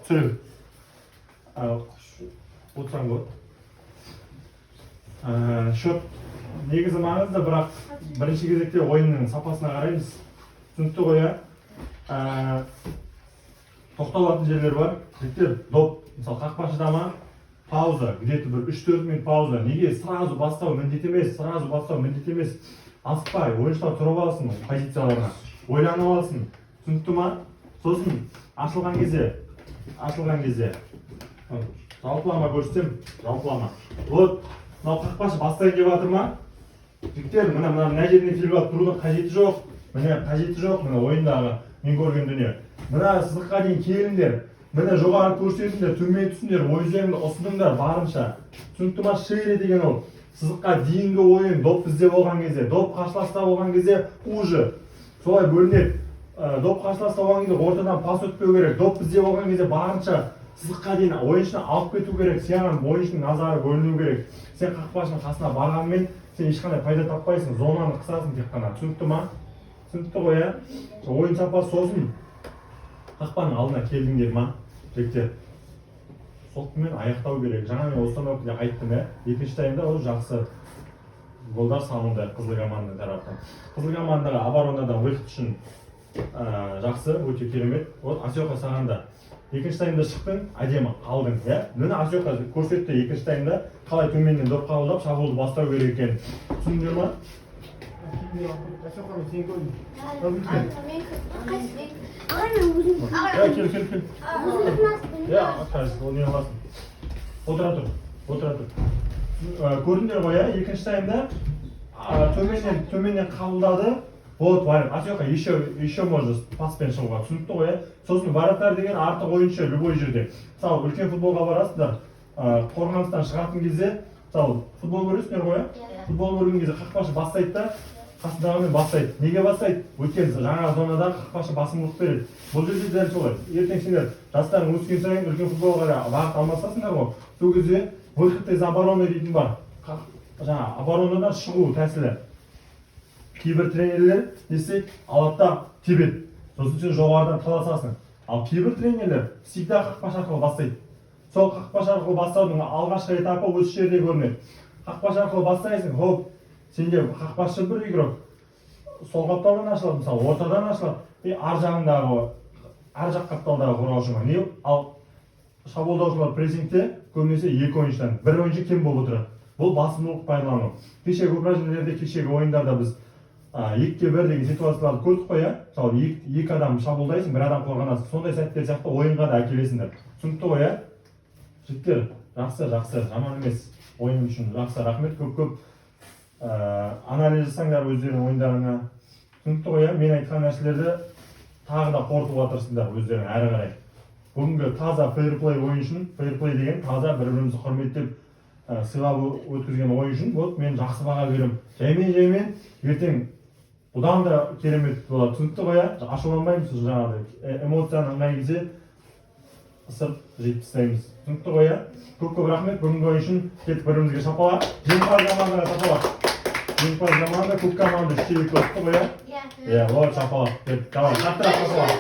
түсірем. Отырсаң болады. Шөп негізі маңызды, бірақ бірінші кезекте ойынның сапасына қараймыз. Түсінікті ғой, тоқталатын жерлер бар. Жігіттер, доп, мысалы қақпашыда ма, пауза, где-то бір 3-4 минут пауза. Неге сразу бастау міндет емес, асықпай, ойыншылар тұрып алсын позицияларына, ойланып алсын. Түсінікті ма? Сосын ашылған кезде жалпылама көрсетсем, жалпылама. Вот, мынау қақпашы бастайын деп жатыр ма? Жігіттер, мына жеріне келіп алып тұрудың қажеті жоқ. Мына ойындағы мен көрген дүние. Мына сызыққа дейін келіңдер. Міне жоғары көрсетіңдер, төмен түсіңдер, ойыншыларыңды ұсыныңдар барынша. Түсінікті ма? Шире деген ол. Сызыққа дейінгі ойын, доп бізде болған кезде, доп қарсыласта болған кезде уже солай бөлінеді. Доп қарсыласта болған кезде ортадан пас өтпеу керек. Доп бізде болған кезде барынша сызыққа дейін ойыншыны алып кету керек. Саған ойыншының назары бөліну керек. Сен қақпашының қасына барғанмен сен ешқандай пайда таппайсың, зонаны қысасың тек қана. Түсінікті ма? Түсінікті ғой, ойын сапасы сосын қақпаның алдына келдіңдер ма? Жігіттер, соққымен аяқтау керек. Жаңа мен установкада айттым, екінші таймда ол жақсы голдар салынды қызыл команданың тараптан. Қызыл командаға оборонадан выход үшін жақсы, өте керемет. Вот Асёка сағанда екінші таймда шықтың, әдемі қалдың. Міне Асёка көрсетті екінші таймда қалай төменнен доп қабылдап шабуылды бастау керек екенін. Түсіндіңдер ма? Кел. Отыра тұр. Көрдіңдер ғой, екінші таймда төменнен қабылдады. Вот, Асёка еще может паспен шығуға. Түсінікті ғой, сосын вратарь деген артық ойыншы любой жерде. Мысалы, үлкен футболға барасыздар, қорғаныстан шығатын кезде, мысалы, футбол көресіңдер ғой, футбол көрген кезде қақпашы бастайды да, қасындағымен бастайды. Неге бастайды? Өйткені жаңа зонада қақпашы басымдылық береді. Бұл жерде дәл солай. Ертең сендер жастарың өскен сайын үлкен футболға бағыт алмасасыңдар ғой. Сол кезде выход из обороны дейтін бар. Жаңа оборонадан шығу тәсілі. Кейбір тренерлер десек, алатта тебеді. Сосын сен жоғарыдан таласасың. Ал кейбір тренерлер всегда қақпашы арқылы бастайды. Сол қақпашы арқылы бастаудың алғашқы этапы осы жерде көрінеді. Қақпашы арқылы бастайсың, хоп, сенде қақпашы бір игрок сол қапталдан ашылады, мысалы, ортадан ашылады, ар жақ қапталдағы қорғаушы ма. Ал шабуылдаушылар прессингте көбінесе екі ойыншыдан бір ойыншы кем болып отырады. Бұл басымдылық пайдалану. Кешегі упражнениелерде, кешегі ойындарда біз 2-1 деген ситуацияларды көрдік қой, мысалы, екі адам шабуылдайсың, бір адам қорғанасың. Сондай сәттер сияқты ойынға да әкелесіңдер. Түсінікті ғой, жігіттер, жақсы, жаман емес. Ойын үшін жақсы, рахмет, көп анализ жасаңдар өздерінің ойындарына. Түсінікті ғой, мен айтқан нәрселерді тағы да қорытуға тырысыңдар өздерің әрі қарай. Бүгінгі таза фейрплей ойын үшін, фейрплей деген таза бір-бірімізді құрметтеп сыйлап өткізген ойын үшін, мен жақсы баға беремін. Жаймен, ертең бұдан да керемет болады. Түсінікті ғой, ашуланбаймыз жаңағыдай. Эмоцияны ыңғай келсе, ысырып жейіп тастаймыз. Түсінікті ғой, көп рахмет бүгінгі ойын үшін. Кетіп бірімізге шапалақ. Жеңімпаз командаға шапалақ. Жеңімпаз команда, көк команда 3-2 өтті ғой. Вот шапалақ. Давай, қаттырақ шапалақ.